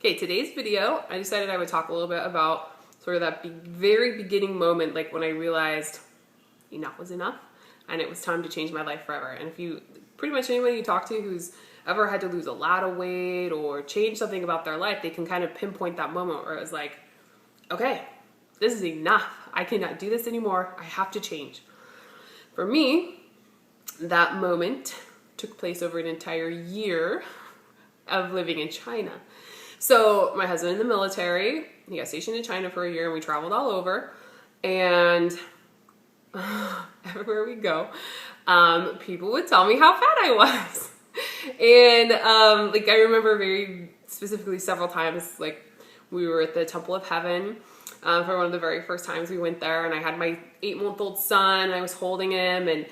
Okay, today's video, I decided I would talk a little bit about sort of that very beginning moment, like when I realized enough was enough and it was time to change my life forever. And if you, pretty much anyone you talk to who's ever had to lose a lot of weight or change something about their life, they can kind of pinpoint that moment where it was like, okay, this is enough. I cannot do this anymore. I have to change. For me, that moment took place over an entire year of living in China. So my husband in the military, he got stationed in China for a year and we traveled all over, and everywhere we go, people would tell me how fat I was. And like I remember very specifically several times, like we were at the Temple of Heaven for one of the very first times we went there, and I had my 8-month-old son, and I was holding him, and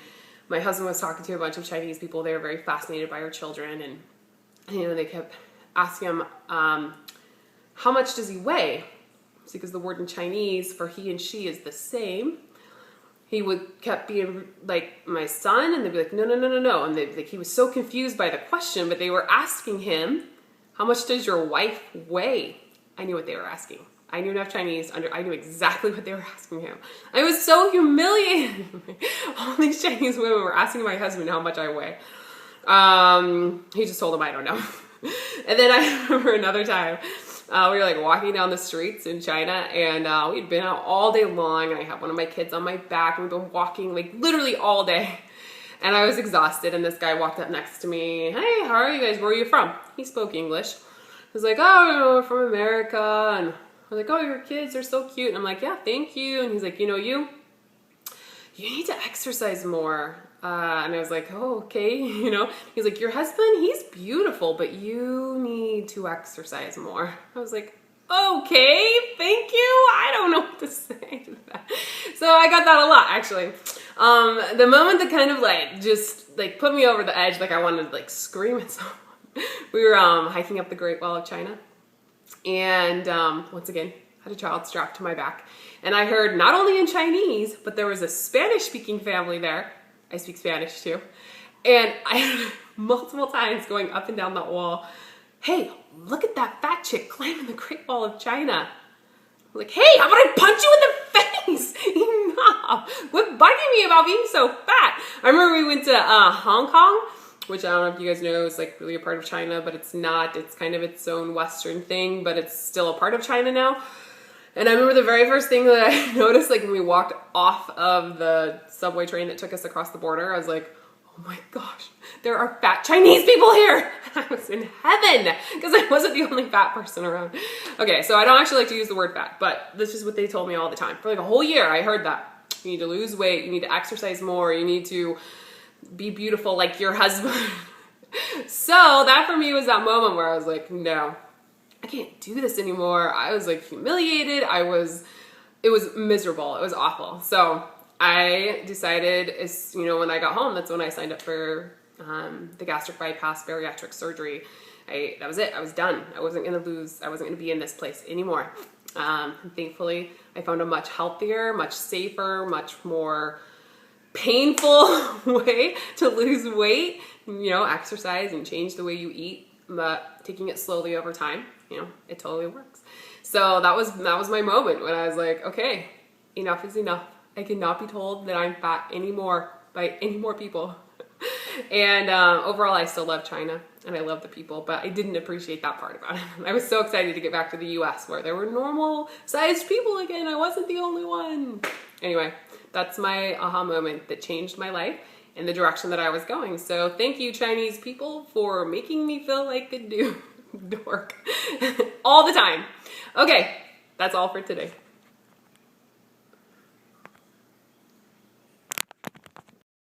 my husband was talking to a bunch of Chinese people. They were very fascinated by our children, and you know, they kept asking him, how much does he weigh? So because the word in Chinese for he and she is the same, he would kept being like, my son, and they'd be like, no, no, no, no, no. And like, he was so confused by the question, but they were asking him, how much does your wife weigh? I knew what they were asking. I knew enough Chinese, I knew exactly what they were asking him. I was so humiliated. All these Chinese women were asking my husband how much I weigh. He just told them, I don't know. And then I remember another time, we were like walking down the streets in China, and we'd been out all day long, and I had one of my kids on my back, and we'd been walking like literally all day. And I was exhausted, and this guy walked up next to me. Hey, how are you guys? Where are you from? He spoke English. He was like, oh, you know, we're from America. And I was like, oh, your kids are so cute. And I'm like, yeah, thank you. And he's like, you know, you need to exercise more. And I was like, oh, okay, you know. He's like, your husband, he's beautiful, but you need to exercise more. I was like, okay, thank you. I don't know what to say to that. So I got that a lot, actually. The moment that kind of like just like put me over the edge, like I wanted to like scream at someone. We were hiking up the Great Wall of China, and once again, had a child strapped to my back. And I heard not only in Chinese, but there was a Spanish-speaking family there. I speak Spanish too. And I heard multiple times going up and down that wall, hey, look at that fat chick climbing the Great Wall of China. I'm like, hey, how about I punch you in the face? Enough. Quit bugging me about being so fat. I remember we went to Hong Kong, which I don't know if you guys know is like really a part of China, but it's not. It's kind of its own Western thing, but it's still a part of China now. And I remember the very first thing that I noticed, like when we walked off of the subway train that took us across the border, I was like, oh my gosh, there are fat Chinese people here. I was in heaven because I wasn't the only fat person around. Okay, so I don't actually like to use the word fat, but this is what they told me all the time. For like a whole year, I heard that. You need to lose weight, you need to exercise more, you need to be beautiful like your husband. So that for me was that moment where I was like, no, I can't do this anymore. I was like humiliated. It was miserable. It was awful. So I decided, you know, when I got home, that's when I signed up for the gastric bypass bariatric surgery. That was it. I was done. I wasn't going to be in this place anymore. Thankfully, I found a much healthier, much safer, much more painful way to lose weight, you know, exercise and change the way you eat, but taking it slowly over time, you know, it totally works. So that was my moment when I was like, okay, enough is enough. I cannot be told that I'm fat anymore by any more people. And overall, I still love China and I love the people, but I didn't appreciate that part about it. I was so excited to get back to the US where there were normal sized people again. I wasn't the only one. Anyway, that's my aha moment that changed my life in the direction that I was going. So thank you, Chinese people, for making me feel like a dork all the time. Okay, that's all for today.